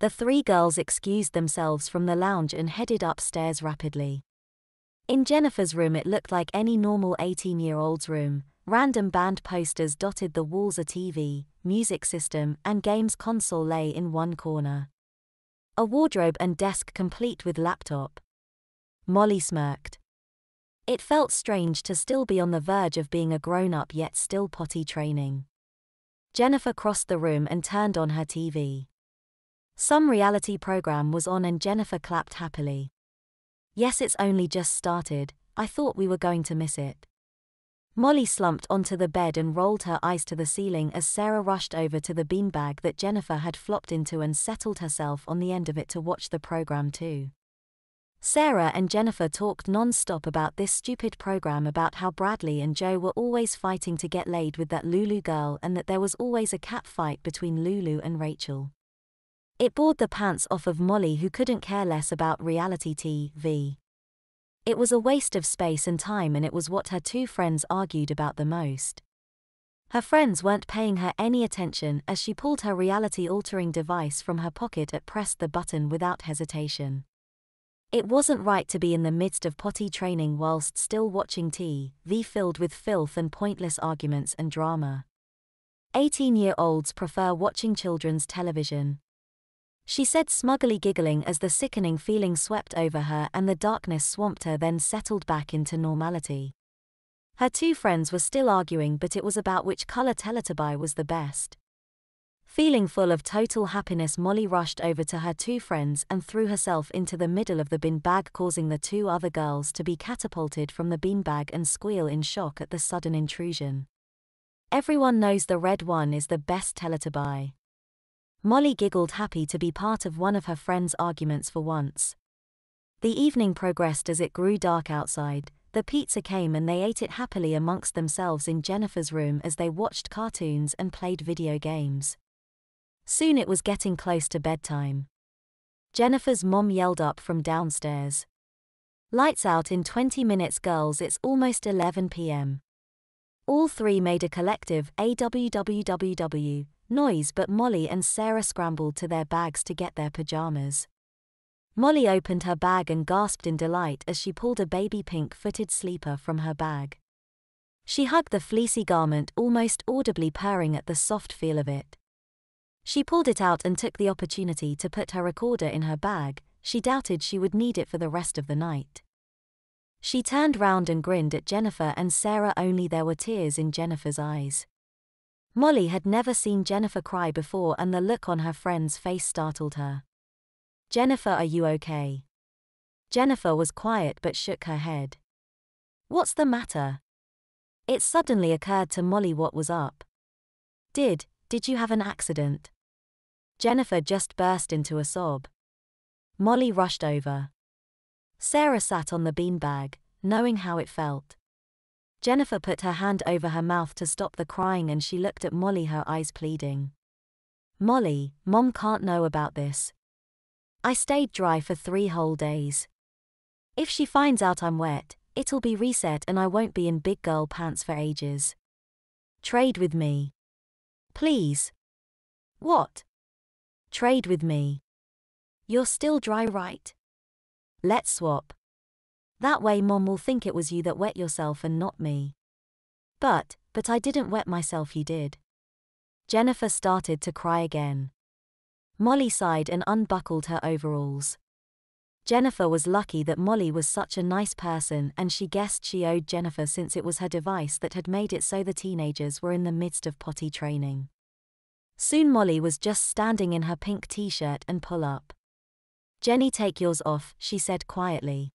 The three girls excused themselves from the lounge and headed upstairs rapidly. In Jennifer's room it looked like any normal 18-year-old's room. Random band posters dotted the walls, a TV, music system, and games console lay in one corner. A wardrobe and desk complete with laptop. Molly smirked. It felt strange to still be on the verge of being a grown-up yet still potty training. Jennifer crossed the room and turned on her TV. Some reality program was on and Jennifer clapped happily. Yes, it's only just started. I thought we were going to miss it. Molly slumped onto the bed and rolled her eyes to the ceiling as Sarah rushed over to the beanbag that Jennifer had flopped into and settled herself on the end of it to watch the program too. Sarah and Jennifer talked non-stop about this stupid program, about how Bradley and Joe were always fighting to get laid with that Lulu girl and that there was always a cat fight between Lulu and Rachel. It bored the pants off of Molly, who couldn't care less about reality TV. It was a waste of space and time, and it was what her two friends argued about the most. Her friends weren't paying her any attention as she pulled her reality-altering device from her pocket and pressed the button without hesitation. It wasn't right to be in the midst of potty training whilst still watching TV filled with filth and pointless arguments and drama. 18-year-olds prefer watching children's television, she said, smugly giggling as the sickening feeling swept over her and the darkness swamped her, then settled back into normality. Her two friends were still arguing, but it was about which color Teletubby was the best. Feeling full of total happiness, Molly rushed over to her two friends and threw herself into the middle of the beanbag, causing the two other girls to be catapulted from the beanbag and squeal in shock at the sudden intrusion. Everyone knows the red one is the best Teletubby. Molly giggled, happy to be part of one of her friends' arguments for once. The evening progressed as it grew dark outside. The pizza came and they ate it happily amongst themselves in Jennifer's room as they watched cartoons and played video games. Soon it was getting close to bedtime. Jennifer's mom yelled up from downstairs. "Lights out in 20 minutes, girls, it's almost 11 p.m. All three made a collective AWWWW noise, but Molly and Sarah scrambled to their bags to get their pajamas. Molly opened her bag and gasped in delight as she pulled a baby pink-footed sleeper from her bag. She hugged the fleecy garment, almost audibly purring at the soft feel of it. She pulled it out and took the opportunity to put her recorder in her bag. She doubted she would need it for the rest of the night. She turned round and grinned at Jennifer and Sarah, only there were tears in Jennifer's eyes. Molly had never seen Jennifer cry before, and the look on her friend's face startled her. "Jennifer, are you okay?" Jennifer was quiet but shook her head. "What's the matter?" It suddenly occurred to Molly what was up. Did you have an accident?" Jennifer just burst into a sob. Molly rushed over. Sarah sat on the beanbag, knowing how it felt. Jennifer put her hand over her mouth to stop the crying and she looked at Molly, her eyes pleading. "Molly, Mom can't know about this. I stayed dry for 3 whole days. If she finds out I'm wet, it'll be reset and I won't be in big girl pants for ages. Trade with me. Please." "What?" "Trade with me. You're still dry, right? Let's swap. That way Mom will think it was you that wet yourself and not me." But I didn't wet myself, you did." Jennifer started to cry again. Molly sighed and unbuckled her overalls. Jennifer was lucky that Molly was such a nice person, and she guessed she owed Jennifer, since it was her device that had made it so the teenagers were in the midst of potty training. Soon Molly was just standing in her pink t-shirt and pull-up. "Jenny, take yours off," she said quietly.